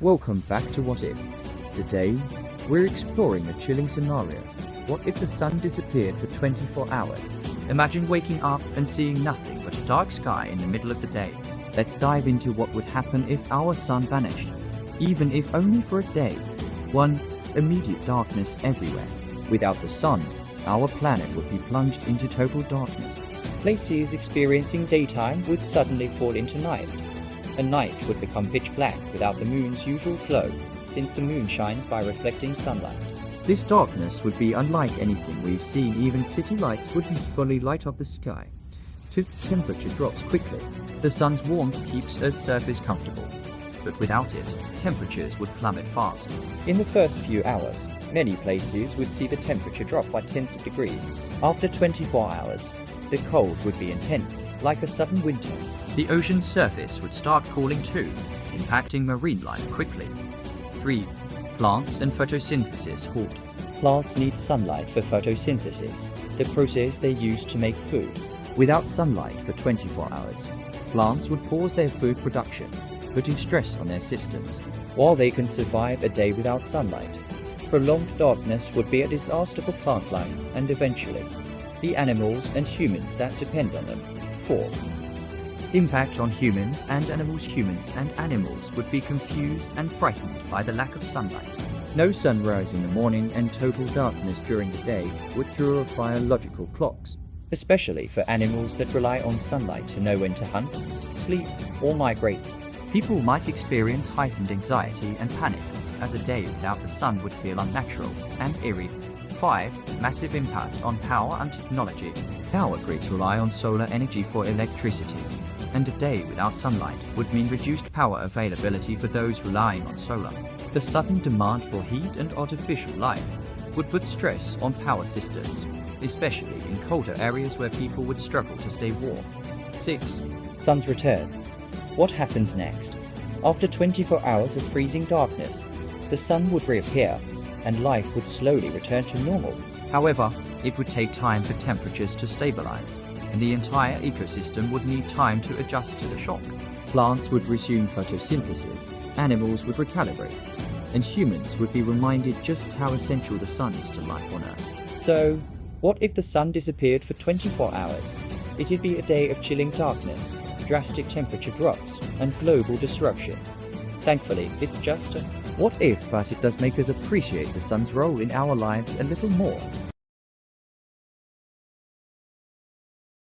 Welcome back to What If. Today, we're exploring a chilling scenario. What if the sun disappeared for 24 hours? Imagine waking up and seeing nothing but a dark sky in the middle of the day. Let's dive into what would happen if our sun vanished, even if only for a day. 1. Immediate darkness everywhere. Without the sun, our planet would be plunged into total darkness. Places experiencing daytime would suddenly fall into night. A night would become pitch black without the moon's usual flow, since the moon shines by reflecting sunlight. This darkness would be unlike anything we've seen. Even city lights wouldn't fully light up the sky. 2. Temperature drops quickly. The sun's warmth keeps Earth's surface comfortable, but without it, temperatures would plummet fast. In the first few hours, many places would see the temperature drop by tens of degrees. After 24 hours, the cold would be intense, like a sudden winter. The ocean's surface would start cooling too, impacting marine life quickly. 3. Plants and photosynthesis halt. Plants need sunlight for photosynthesis, the process they use to make food. Without sunlight for 24 hours, plants would pause their food production, putting stress on their systems. While they can survive a day without sunlight, prolonged darkness would be a disaster for plant life and eventually, the animals and humans that depend on them. 4. Impact on humans and animals. Humans and animals would be confused and frightened by the lack of sunlight. No sunrise in the morning and total darkness during the day would throw off biological clocks. Especially for animals that rely on sunlight to know when to hunt, sleep, or migrate. People might experience heightened anxiety and panic, as a day without the sun would feel unnatural and eerie. 5. Massive impact on power and technology. Power grids rely on solar energy for electricity, and a day without sunlight would mean reduced power availability for those relying on solar. The sudden demand for heat and artificial light would put stress on power systems, especially in colder areas where people would struggle to stay warm. 6. Sun's return. What happens next? After 24 hours of freezing darkness, the sun would reappear, and life would slowly return to normal. However, it would take time for temperatures to stabilize, and the entire ecosystem would need time to adjust to the shock. Plants would resume photosynthesis, animals would recalibrate, and humans would be reminded just how essential the sun is to life on Earth. So, what if the sun disappeared for 24 hours? It'd be a day of chilling darkness, drastic temperature drops, and global disruption. Thankfully, it's just a what if, but it does make us appreciate the sun's role in our lives a little more.